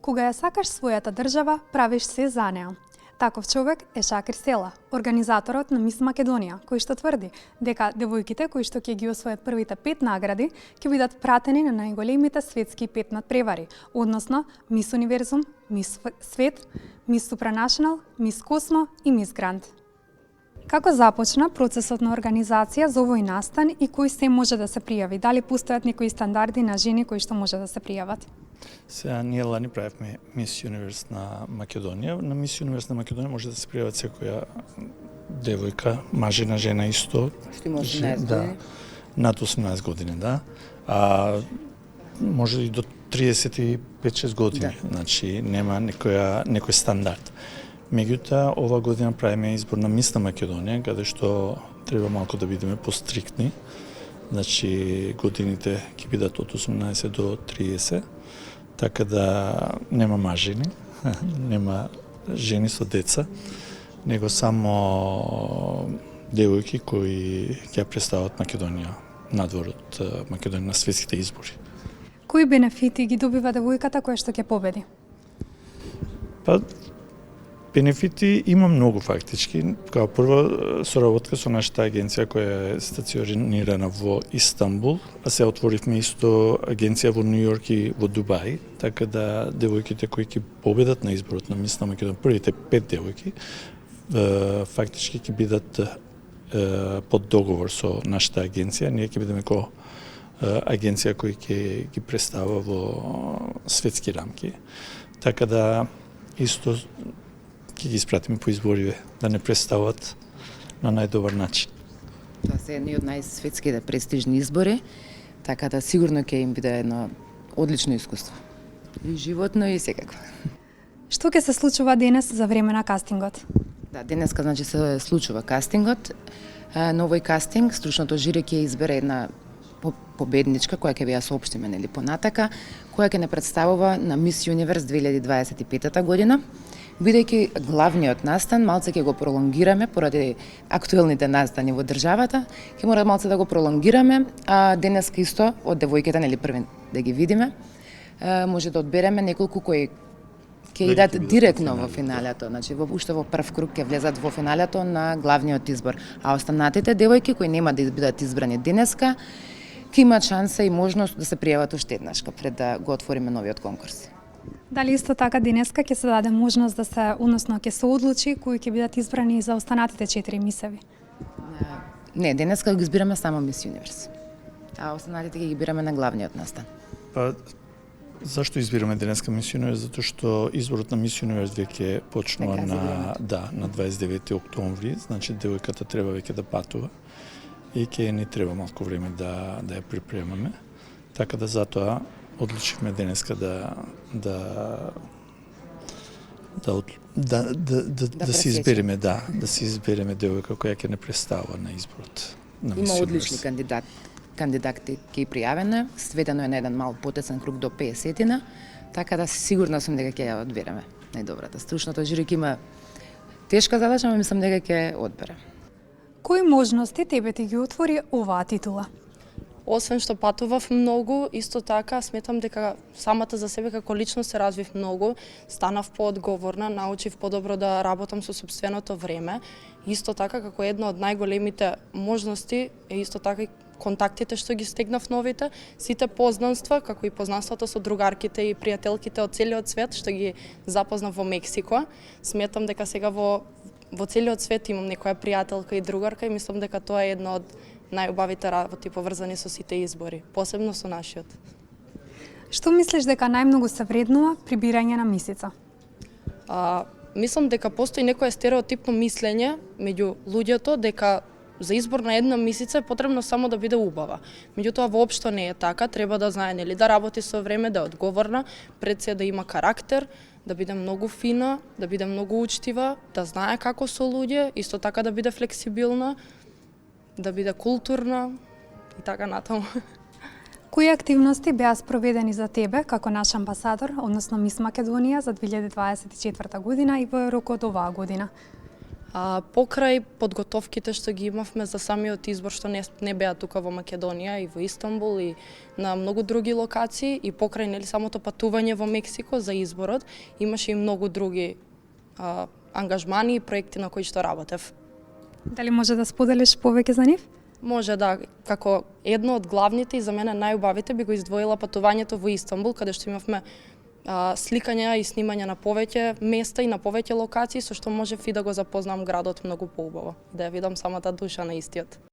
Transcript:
Кога ја сакаш својата држава, правиш се за неа. Таков човек е Шакир Села, организаторот на Мис Македонија, кој што тврди дека девојките кои што ќе ги освојат првите 5 награди ќе бидат пратени на најголемите светски 5 надпревари, односно Мис Универзум, Мис Свет, Мис Супранационал, Мис Космо и Мис Гранд. Како започна процесот на организација за овој настан и кој се може да се пријави? Дали постојат некои стандарди на жени кои што може да се пријават? Сега ние лани правевме Мис Универс на Македонија. На Мис Универс на Македонија може да се пријават секоја девојка, мажена, жена исто. Што има 18 години? Да, над 18 години, да. А може и до 35-6 години. Да. Значи нема некој стандард. Меѓутоа, ова година правиме избор на Мис на Македонија, каде што треба малку да бидеме постриктни. Значи, годините ќе бидат од 18 до 30, така да нема мажени, нема жени со деца, него само девојки кои ќе представат Македонија надвор од Македонија на светските избори. Кои бенефити ги добива девојката која што ќе победи? Па, бенефити има многу фактички. Као прва соработка со нашата агенција која е стационирана во Истанбул, а се отворивме исто агенција во Нью Йорк и во Дубај, така да девојките кои ќе победат на изборот на Мис на Македонија, првите 5 девојки, фактички ќе бидат под договор со нашата агенција. Ние ќе бидеме ко агенција која ќе ги представува во светски рамки. Така да исто ќе ги испратиме по избориве, да не представат на најдобар начин. Тоа се едни од најсветските престижни избори, така да сигурно ќе им биде едно одлично искуство. И животно и секако. Што ќе се случува денес за време на кастингот? Да, денеска значи се случува кастингот. На овој кастинг стручното жири ќе избере една победничка која ќе ви ја соопштиме нели понатака, која ќе не представува на Мис Юниверс 2025 година. Бидејќи главниот настан малце ќе го пролонгираме поради актуелните настани во државата, ќе мора малце да го пролонгираме, а денеска исто од девојките нели први да ги видиме, може да одбереме неколку кои ќе идат директно во финалето, значи уште во прв круг ќе влезат во финалето на главниот избор, а останатите девојки кои нема да бидат избрани денеска, ќе имаат шанса и можност да се пријават уште еднаш пред да го отвориме новиот конкурс. Дали исто така денеска ќе се даде можност да се, односно ќе се одлучи кои ќе бидат избрани за останатите 4 мисеви? Не, денеска го избираме само Мис Юниверс, а останатите ќе ги бираме на главниот настан. Па, зашто избираме денеска Мис Юниверс? Затоа што изборот на Мис Юниверс веќе почнува на 29 октомври, значи девојката треба веќе да патува и ќе ни треба малку време да ја припремаме. Така да затоа одлучивме денеска да се избереме, да се избереме девојка која ќе не представува на изборот на Мис Юниверс. Има одлични кандидати ќе пријавени, сведено е на еден мал потесен круг до 50-тина, така да сигурна сум дека ќе ја одбереме најдобрата. Стручното жири ќе има тешка задача, но мислам дека ќе одбере. Кои можности тебе ти ги отвори оваа титула? Освен што патував многу, исто така сметам дека самата за себе како личност се развив многу, станав поодговорна, научив подобро да работам со сопственото време. Исто така како една од најголемите можности е исто така и контактите што ги стегнав новите, сите познанства, како и познанствата со другарките и пријателките од целиот свет што ги запознав во Мексико. Сметам дека сега во целиот свет имам некоја пријателка и другарка и мислам дека тоа е една од најубавите работи поврзани со сите избори, посебно со нашиот. Што мислиш дека најмногу се вреднува при бирање на мисица? Мислам дека постои некое стереотипно мислење меѓу луѓето дека за избор на една мисица е потребно само да биде убава. Меѓутоа воопшто не е така, треба да знае нели да работи со време, да е одговорна, пред се да има карактер, да биде многу фина, да биде многу учтива, да знае како со луѓе, исто така да биде флексибилна, да биде културна и така натаму. Кои активности беа спроведени за тебе како наш амбасадор, односно Мис Македонија за 2024 година и во рокот оваа година? Покрај подготовките што ги имавме за самиот избор, што не беа тука во Македонија и во Истанбул и на многу други локации, и покрај нели самото патување во Мексико за изборот, имаше и многу други ангажмани и проекти на кои што работев. Дали може да споделиш повеќе за нив? Може да, како едно од главните и за мене најубавите би го издвоила патувањето во Истанбул, каде што имавме сликања и снимање на повеќе места и на повеќе локации, со што можев и да го запознам градот многу поубаво, да ја видам самата душа на истиот.